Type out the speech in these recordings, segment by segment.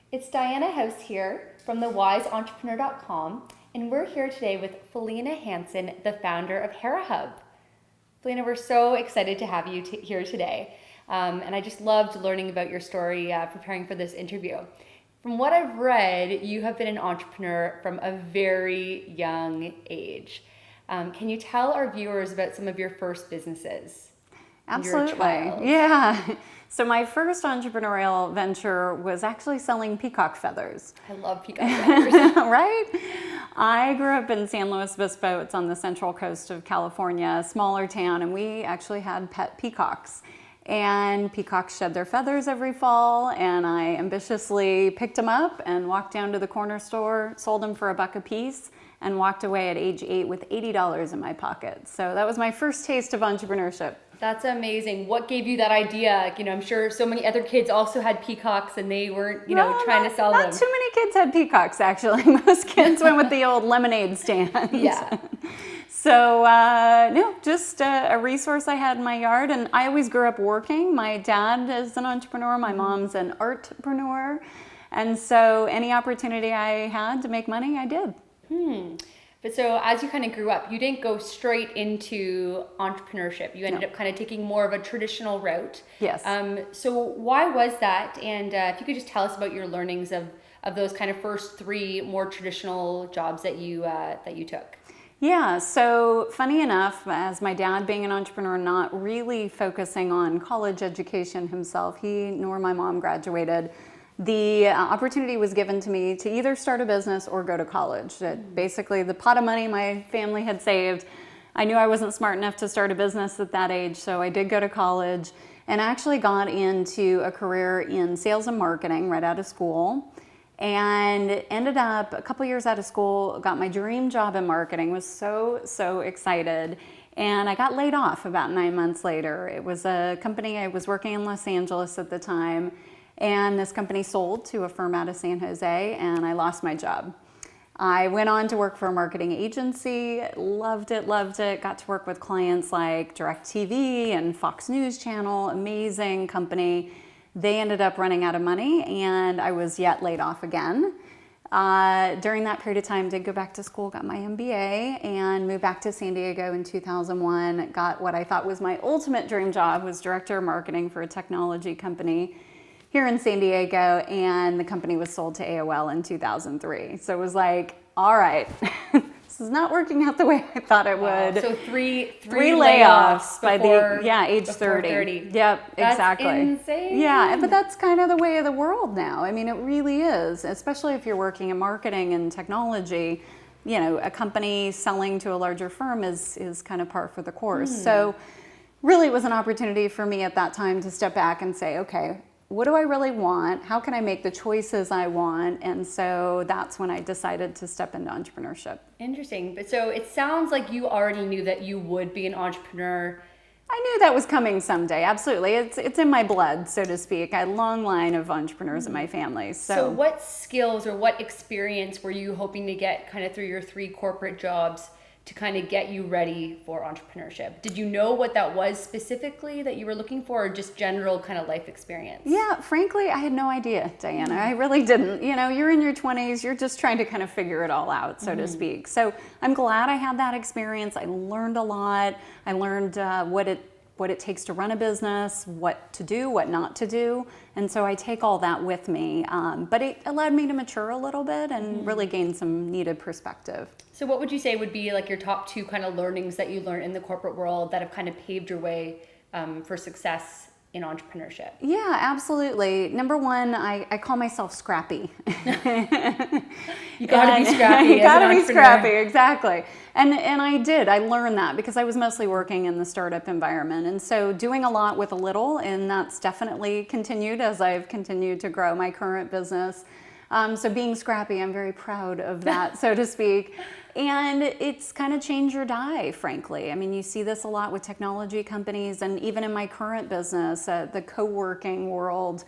It's Diana House here from thewiseentrepreneur.com, and we're here today with Felena Hanson, the founder of Hera Hub. Felena, we're so excited to have you here today, and I just loved learning about your story preparing for this interview. From what I've read, you have been an entrepreneur from a very young age. Can you tell our viewers about some of your first businesses? Absolutely. Yeah. So my first entrepreneurial venture was actually selling peacock feathers. I love peacock feathers. Right? I grew up in San Luis Obispo. It's on the central coast of California, a smaller town, and we actually had pet peacocks. And peacocks shed their feathers every fall, and I ambitiously picked them up and walked down to the corner store, sold them for $1 a piece, and walked away at age 8 with $80 in my pocket. So that was my first taste of entrepreneurship. That's amazing. What gave you that idea? I'm sure so many other kids also had peacocks and they weren't, trying to sell them. Not too many kids had peacocks, actually. Most kids went with the old lemonade stand. Yeah. So, no, just a resource I had in my yard. And I always grew up working. My dad is an entrepreneur. My mom's an artpreneur. And so any opportunity I had to make money, I did. But so as you kind of grew up, you didn't go straight into entrepreneurship. You ended up kind of taking more of a traditional route. Yes. So why was that? And if you could just tell us about your learnings of those kind of first 3 more traditional jobs that you took. Yeah, so funny enough, as my dad being an entrepreneur, not really focusing on college education himself, he nor my mom graduated. The opportunity was given to me to either start a business or go to college. Basically, the pot of money my family had saved, I knew I wasn't smart enough to start a business at that age, so I did go to college and actually got into a career in sales and marketing right out of school. And ended up a couple years out of school, got my dream job in marketing, was so excited. And I got laid off about 9 months later. It was a company, I was working in Los Angeles at the time, and this company sold to a firm out of San Jose, and I lost my job. I went on to work for a marketing agency, loved it, got to work with clients like DirecTV and Fox News Channel, amazing company. They ended up running out of money, and I was yet laid off again. During that period of time, did go back to school, got my MBA, and moved back to San Diego in 2001. Got what I thought was my ultimate dream job, was director of marketing for a technology company here in San Diego, and the company was sold to AOL in 2003. So it was like, all right, this is not working out the way I thought it would. So three layoffs by before, age 30. Yep, That's exactly. Insane. Yeah, but that's kind of the way of the world now. I mean, it really is, especially if you're working in marketing and technology. A company selling to a larger firm is kind of par for the course. So really it was an opportunity for me at that time to step back and say, okay, what do I really want? How can I make the choices I want? And so that's when I decided to step into entrepreneurship. Interesting. But so it sounds like you already knew that you would be an entrepreneur. I knew that was coming someday. Absolutely. It's in my blood, so to speak. I had a long line of entrepreneurs in my family. So what skills or what experience were you hoping to get kind of through your 3 corporate jobs to kind of get you ready for entrepreneurship? Did you know what that was specifically that you were looking for, or just general kind of life experience? Yeah, frankly, I had no idea, Diana. I really didn't. You're in your 20s, you're just trying to kind of figure it all out, so to speak. So I'm glad I had that experience. I learned a lot. I learned what it takes to run a business, what to do, what not to do. And so I take all that with me. But it allowed me to mature a little bit and really gain some needed perspective. So what would you say would be like your top 2 kind of learnings that you learned in the corporate world that have kind of paved your way for success in entrepreneurship? Yeah, absolutely. Number 1, I call myself scrappy. You gotta be scrappy. You gotta be scrappy, exactly. And I did. I learned that because I was mostly working in the startup environment. And so doing a lot with a little, and that's definitely continued as I've continued to grow my current business. So being scrappy, I'm very proud of that, so to speak. And it's kind of change or die, frankly. I mean, you see this a lot with technology companies, and even in my current business, the co-working world,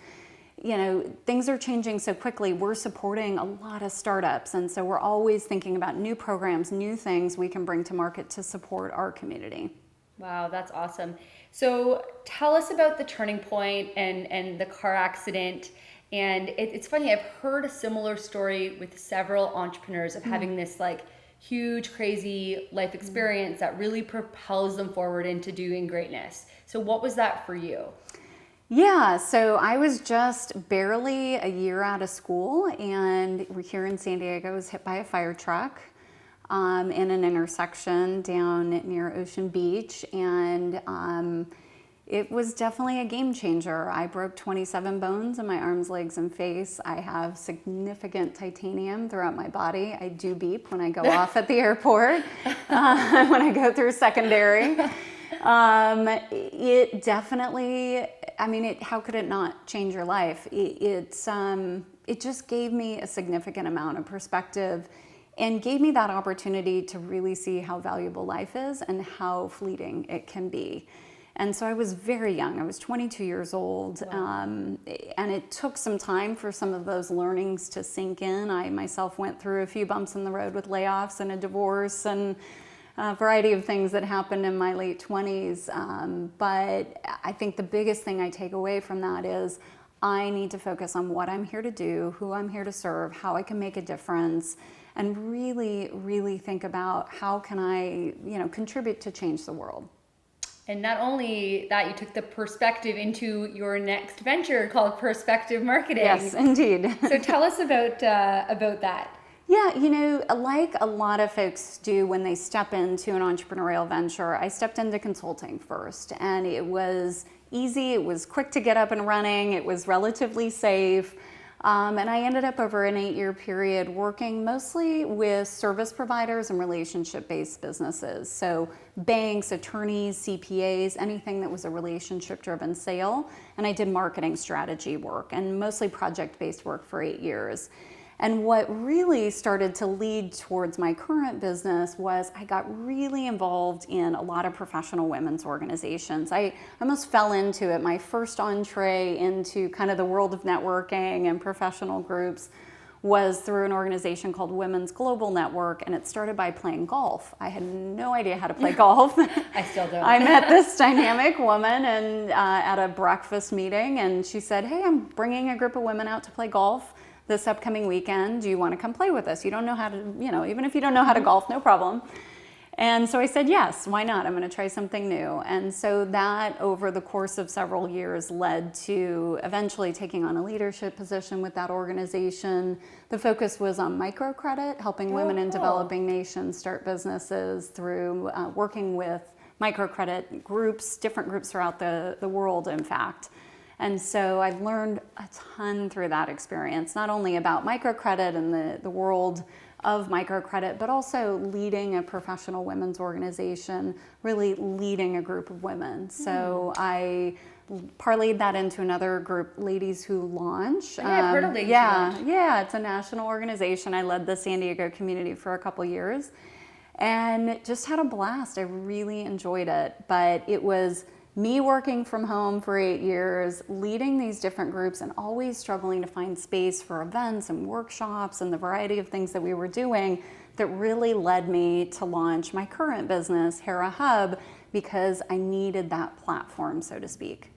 things are changing so quickly. We're supporting a lot of startups, and so we're always thinking about new programs, new things we can bring to market to support our community. Wow, that's awesome. So tell us about the turning point and the car accident And it's funny, I've heard a similar story with several entrepreneurs of having this like huge, crazy life experience that really propels them forward into doing greatness. So what was that for you? Yeah, so I was just barely a year out of school, and we're here in San Diego. I was hit by a fire truck in an intersection down near Ocean Beach, and it was definitely a game changer. I broke 27 bones in my arms, legs, and face. I have significant titanium throughout my body. I do beep when I go off at the airport, when I go through secondary. It definitely, I mean, how could it not change your life? It just gave me a significant amount of perspective and gave me that opportunity to really see how valuable life is and how fleeting it can be. And so I was very young. I was 22 years old. Wow. And it took some time for some of those learnings to sink in. I myself went through a few bumps in the road with layoffs and a divorce and a variety of things that happened in my late 20s. But I think the biggest thing I take away from that is I need to focus on what I'm here to do, who I'm here to serve, how I can make a difference, and really, really think about how can I, contribute to change the world. And not only that, you took the perspective into your next venture called Perspective Marketing. Yes, indeed. So tell us about that. Yeah, like a lot of folks do when they step into an entrepreneurial venture, I stepped into consulting first, and it was easy, it was quick to get up and running, it was relatively safe, and I ended up over an 8-year period working mostly with service providers and relationship-based businesses. So banks, attorneys, CPAs, anything that was a relationship-driven sale, and I did marketing strategy work and mostly project-based work for 8 years. And what really started to lead towards my current business was I got really involved in a lot of professional women's organizations. I almost fell into it. My first entree into kind of the world of networking and professional groups was through an organization called Women's Global Network, and it started by playing golf. I had no idea how to play golf. I still don't. I met this dynamic woman and at a breakfast meeting, and she said, "Hey, I'm bringing a group of women out to play golf this upcoming weekend. Do you want to come play with us? You don't know how to, even if you don't know how to golf, no problem." And so I said, yes, why not? I'm going to try something new. And so that over the course of several years led to eventually taking on a leadership position with that organization. The focus was on microcredit, helping women in developing nations start businesses through working with microcredit groups, different groups throughout the world, in fact. And so I've learned a ton through that experience, not only about microcredit and the world of microcredit, but also leading a professional women's organization, really leading a group of women. So I parlayed that into another group, Ladies Who Launch. Yeah, I've heard of Ladies Who Launch. Yeah, it's a national organization. I led the San Diego community for a couple years and just had a blast. I really enjoyed it, but it was me working from home for 8 years, leading these different groups and always struggling to find space for events and workshops and the variety of things that we were doing that really led me to launch my current business, Hera Hub, because I needed that platform, so to speak.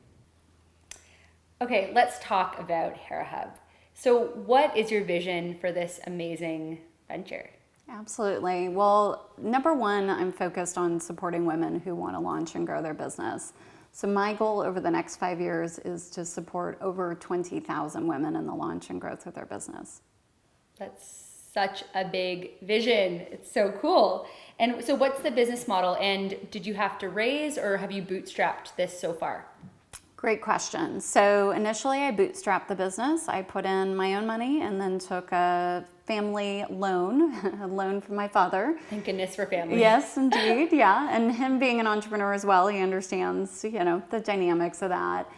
Okay, let's talk about Hera Hub. So what is your vision for this amazing venture? Absolutely. Well, number one, I'm focused on supporting women who want to launch and grow their business. So my goal over the next 5 years is to support over 20,000 women in the launch and growth of their business. That's such a big vision. It's so cool. And so what's the business model, and did you have to raise or have you bootstrapped this so far? Great question. So initially I bootstrapped the business. I put in my own money and then took a family loan, a loan from my father. Thank goodness for family. Yes, indeed. Yeah. And him being an entrepreneur as well, he understands, the dynamics of that.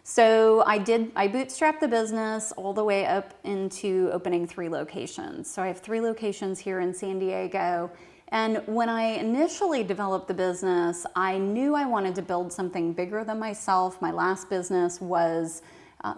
So I bootstrapped the business all the way up into opening 3 locations. So I have 3 locations here in San Diego. And when I initially developed the business, I knew I wanted to build something bigger than myself. My last business was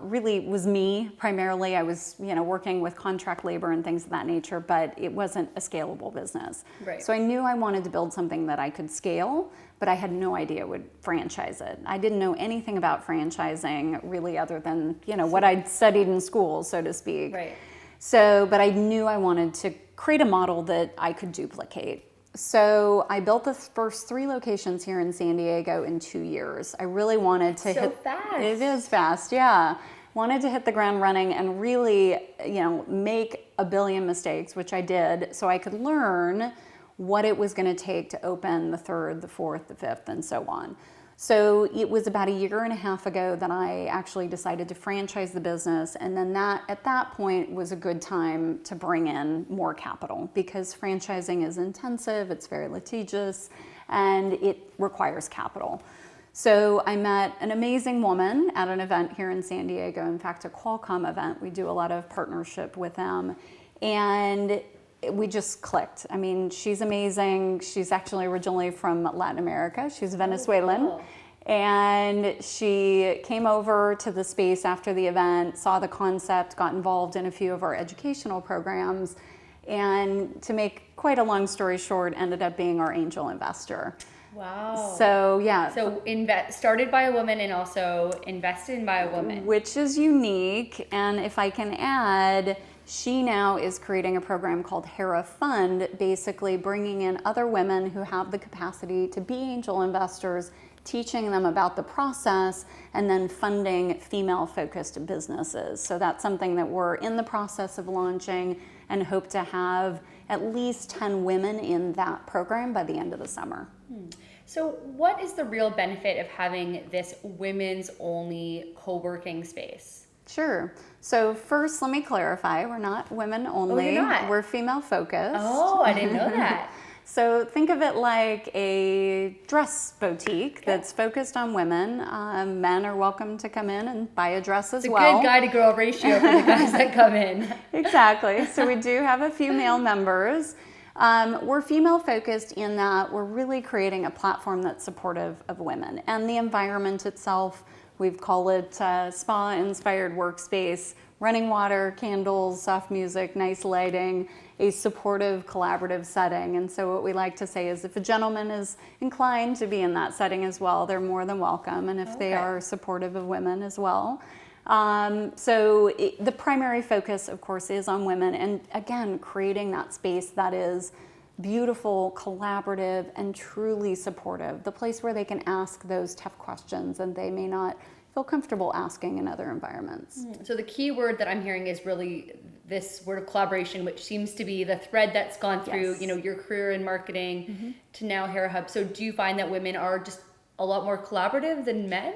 really was me primarily. I was, working with contract labor and things of that nature, but it wasn't a scalable business. Right. So I knew I wanted to build something that I could scale, but I had no idea would franchise it. I didn't know anything about franchising really other than, what I'd studied in school, so to speak. Right. So, but I knew I wanted to create a model that I could duplicate. So I built the first 3 locations here in San Diego in 2 years. I really wanted to So fast. It is fast, yeah. Wanted to hit the ground running and really, make a billion mistakes, which I did, so I could learn what it was going to take to open the 3rd, the 4th, the 5th, and so on. So it was about 1.5 years ago that I actually decided to franchise the business, and then at that point was a good time to bring in more capital because franchising is intensive, it's very litigious, and it requires capital. So I met an amazing woman at an event here in San Diego, in fact a Qualcomm event. We do a lot of partnership with them, and we just clicked. I mean, she's amazing. She's actually originally from Latin America. She's Venezuelan. Oh, cool. And she came over to the space after the event, saw the concept, got involved in a few of our educational programs, and to make quite a long story short, ended up being our angel investor. Wow. So, yeah. So started by a woman and also invested in by a woman. Which is unique. And if I can add, she now is creating a program called Hera Fund, basically bringing in other women who have the capacity to be angel investors, teaching them about the process, and then funding female-focused businesses. So that's something that we're in the process of launching and hope to have at least 10 women in that program by the end of the summer. So what is the real benefit of having this women's only co-working space? Sure. So first, let me clarify, we're not women only. Oh, you're not? We're female focused. Oh, I didn't know that. So think of it like a dress boutique that's focused on women. Men are welcome to come in and buy a dress as well. It's a good guy to girl ratio for the guys that come in. Exactly. So we do have a few male members. We're female focused in that we're really creating a platform that's supportive of women. And the environment itself, we call it spa-inspired workspace, running water, candles, soft music, nice lighting, a supportive, collaborative setting. And so what we like to say is if a gentleman is inclined to be in that setting as well, they're more than welcome. And if they are supportive of women as well. The primary focus, of course, is on women. And again, creating that space that is beautiful, collaborative, and truly supportive. The place where they can ask those tough questions and they may not feel comfortable asking in other environments. So the key word that I'm hearing is really this word of collaboration, which seems to be the thread that's gone through, your career in marketing to now Hera Hub. So do you find that women are just a lot more collaborative than men?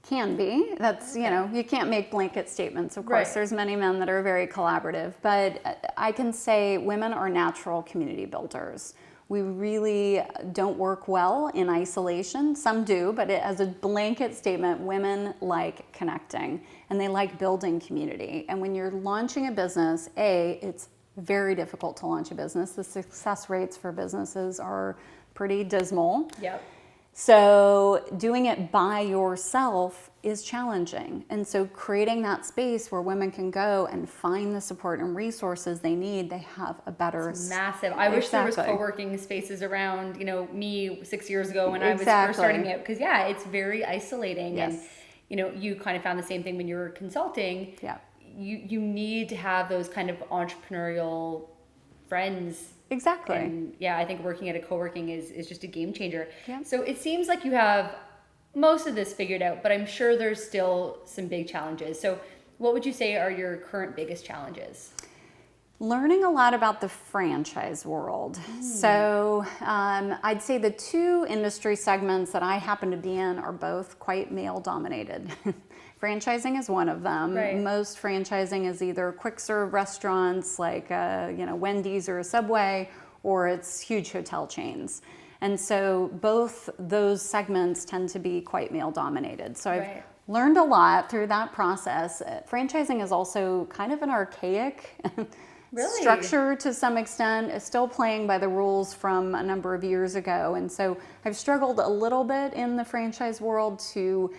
Can be. That's, you can't make blanket statements. Of course, there's many men that are very collaborative, but I can say women are natural community builders. We really don't work well in isolation. Some do, but as a blanket statement, women like connecting and they like building community. And when you're launching a business, it's very difficult to launch a business. The success rates for businesses are pretty dismal. Yep. So doing it by yourself is challenging. And so creating that space where women can go and find the support and resources they need, they have a better... It's massive. I wish there was co-working spaces around, me 6 years ago when I was first starting it. Because it's very isolating. Yes. And, you kind of found the same thing when you were consulting. Yeah. You need to have those kind of entrepreneurial friends. Exactly. And I think working at a co-working is just a game changer. Yeah. So it seems like you have most of this figured out, but I'm sure there's still some big challenges. So what would you say are your current biggest challenges? Learning a lot about the franchise world. So I'd say the 2 industry segments that I happen to be in are both quite male dominated. Franchising is one of them. Right. Most franchising is either quick serve restaurants like Wendy's or a Subway, or it's huge hotel chains. And so both those segments tend to be quite male dominated. So I've learned a lot through that process. Franchising is also kind of an archaic structure to some extent, is still playing by the rules from a number of years ago. And so I've struggled a little bit in the franchise world to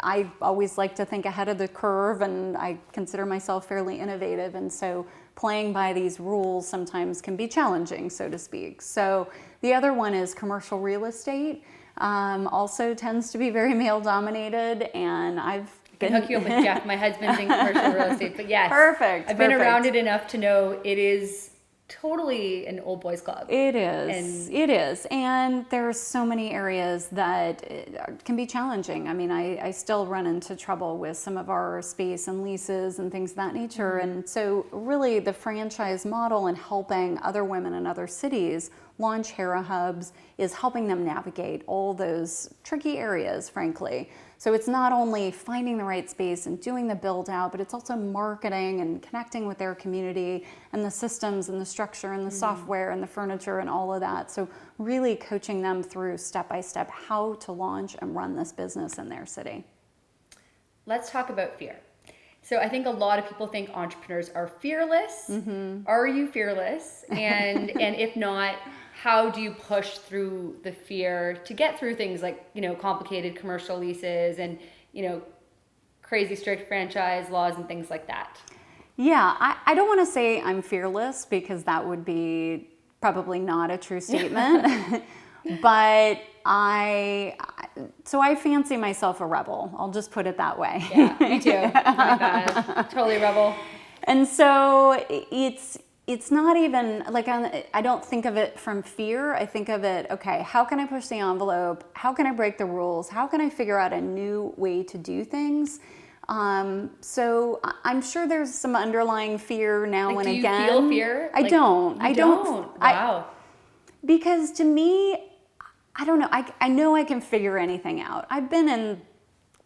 I always like to think ahead of the curve, and I consider myself fairly innovative. And so playing by these rules sometimes can be challenging, so to speak. So the other one is commercial real estate. Also tends to be very male dominated, and I've I can hook you up with Jeff. My husband's in commercial real estate, but yes, Perfect. I've been around it enough to know it is totally an old boys club. It is. And there's so many areas that can be challenging. I mean, I still run into trouble with some of our space and leases and things of that nature. Mm-hmm. And so really the franchise model and helping other women in other cities launch Hera Hubs is helping them navigate all those tricky areas, frankly. So it's not only finding the right space and doing the build out, but it's also marketing and connecting with their community and the systems and the structure and the software and the furniture and all of that. So really coaching them through step by step how to launch and run this business in their city. Let's talk about fear. So I think a lot of people think entrepreneurs are fearless. Are you fearless? And if not, how do you push through the fear to get through things like, complicated commercial leases and, crazy strict franchise laws and things like that? Yeah, I don't want to say I'm fearless because that would be probably not a true statement. But I fancy myself a rebel. I'll just put it that way. Yeah, me too. Oh my God, totally a rebel. And so it's not even like I don't think of it from fear. I think of it, okay, how can I push the envelope? How can I break the rules? How can I figure out a new way to do things? So I'm sure there's some underlying fear now and again. Do you feel fear? I don't. I don't. Wow. Because to me, I don't know. I know I can figure anything out. I've been in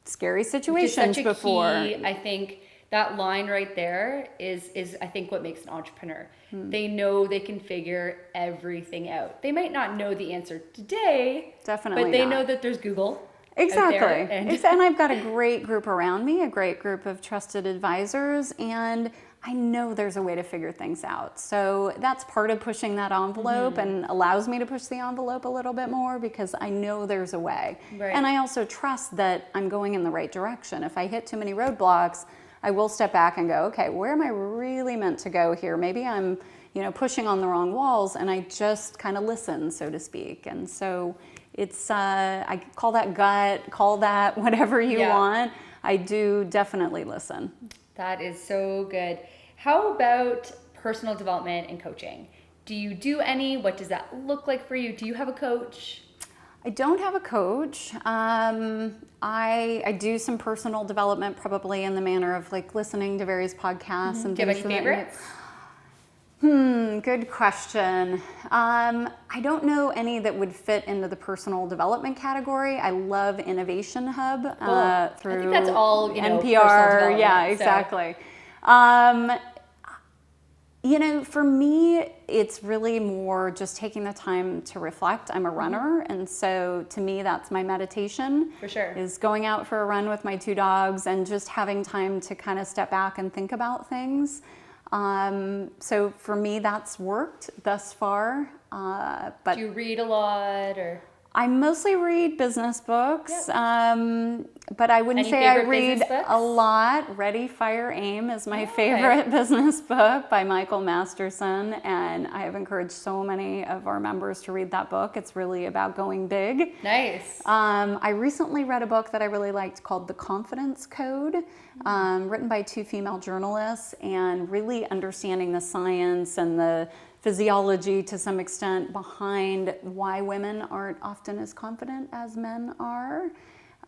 scary situations before. Key, I think that line right there is I think what makes an entrepreneur. They know they can figure everything out. They might not know the answer today, definitely, but they not. know that there's Google. Exactly. And I've got a great group around me, a great group of trusted advisors, and I know there's a way to figure things out. So that's part of pushing that envelope and allows me to push the envelope a little bit more because I know there's a way. Right. And I also trust that I'm going in the right direction. If I hit too many roadblocks, I will step back and go, okay, where am I really meant to go here? Maybe I'm, pushing on the wrong walls, and I just kind of listen, so to speak. And so it's, I call that gut, call that whatever you want. I do definitely listen. That is so good. How about personal development and coaching? Do you do any? What does that look like for you? Do you have a coach? I don't have a coach. I do some personal development, probably in the manner of like listening to various podcasts and Do you have things. any favorites? Good question. I don't know any that would fit into the personal development category. I love Innovation Hub through I think that's all, NPR. Yeah, exactly. For me, it's really more just taking the time to reflect. I'm a runner, and so to me, that's my meditation. For sure. Is going out for a run with my two dogs and just having time to kind of step back and think about things. So for me, that's worked thus far. But do you read a lot or? I mostly read business books, but I wouldn't Any say I favorite read business books? a lot. Ready, Fire, Aim is my favorite business book by Michael Masterson, and I have encouraged so many of our members to read that book. It's really about going big. Nice. I recently read a book that I really liked called The Confidence Code, written by two female journalists, and really understanding the science and the physiology to some extent behind why women aren't often as confident as men are.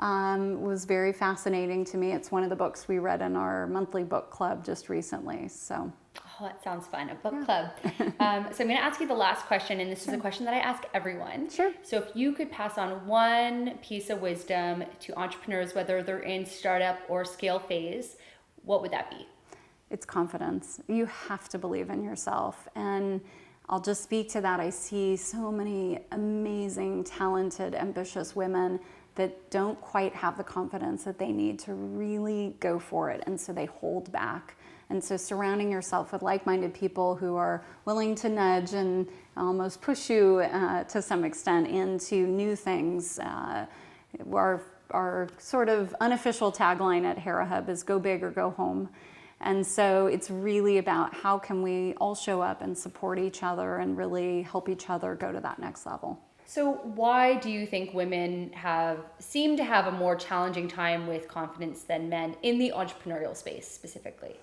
Was very fascinating to me. It's one of the books we read in our monthly book club just recently. So. Oh, that sounds fun. A book club. So I'm going to ask you the last question, and this is a question that I ask everyone. Sure. So if you could pass on one piece of wisdom to entrepreneurs, whether they're in startup or scale phase, what would that be? It's confidence. You have to believe in yourself. And I'll just speak to that. I see so many amazing, talented, ambitious women that don't quite have the confidence that they need to really go for it. And so they hold back. And so surrounding yourself with like-minded people who are willing to nudge and almost push you to some extent into new things. Our our sort of unofficial tagline at Hera Hub is go big or go home. And so it's really about how can we all show up and support each other and really help each other go to that next level. So why do you think women seem to have a more challenging time with confidence than men in the entrepreneurial space specifically?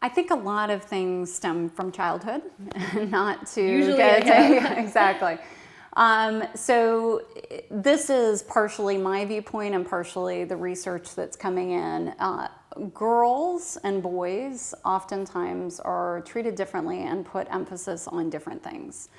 I think a lot of things stem from childhood, not to Usually, exactly. So this is partially my viewpoint and partially the research that's coming in. Girls and boys oftentimes are treated differently and put emphasis on different things.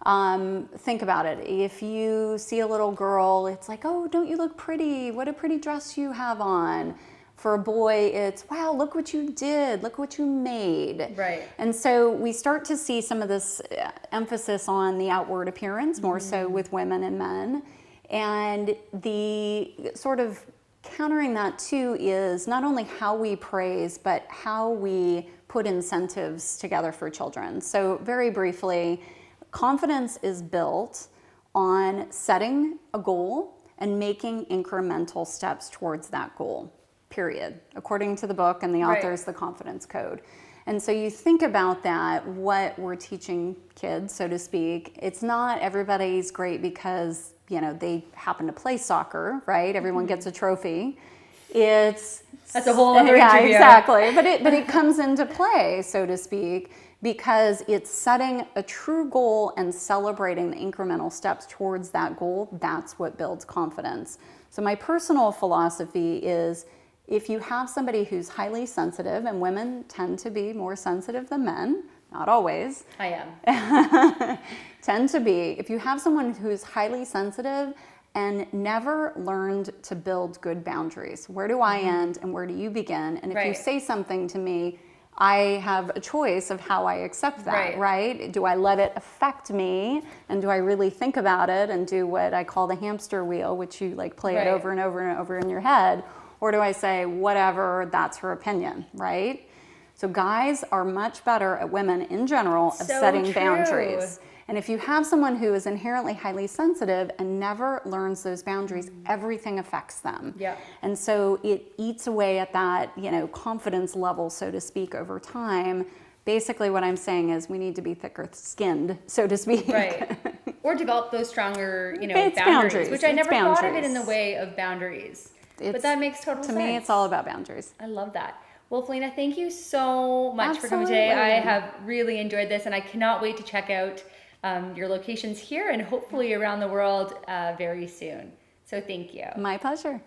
Think about it. If you see a little girl, it's like, oh, don't you look pretty? What a pretty dress you have on. For a boy, it's, wow, look what you did. Look what you made. Right. And so we start to see some of this emphasis on the outward appearance, more so with women and men. And the sort of countering that too is not only how we praise, but how we put incentives together for children. So very briefly, confidence is built on setting a goal and making incremental steps towards that goal, period, according to the book and the authors, The Confidence Code. And so you think about that, what we're teaching kids, so to speak, it's not everybody's great because, you know, they happen to play soccer, right? Everyone gets a trophy. That's a whole other interview. Exactly. But it comes into play, so to speak, because it's setting a true goal and celebrating the incremental steps towards that goal. That's what builds confidence. So my personal philosophy is, if you have somebody who's highly sensitive, and women tend to be more sensitive than men, not always. I am. Tend to be. If you have someone who's highly sensitive and never learned to build good boundaries, where do I end and where do you begin? And if you say something to me, I have a choice of how I accept that, right? Do I let it affect me, and do I really think about it and do what I call the hamster wheel, which you like play it over and over and over in your head? Or do I say, whatever, that's her opinion, right? So guys are much better at women in general of setting boundaries. And if you have someone who is inherently highly sensitive and never learns those boundaries, everything affects them. Yeah. And so it eats away at that, you know, confidence level, so to speak, over time. Basically what I'm saying is we need to be thicker skinned, so to speak. Right. Or develop those stronger, you know, It's boundaries, which I never thought of it boundaries. in the way of boundaries. But that makes total sense. To me, it's all about boundaries. I love that. Well, Felena, thank you so much for coming today. I have really enjoyed this, and I cannot wait to check out your locations here and hopefully around the world very soon. So thank you. My pleasure.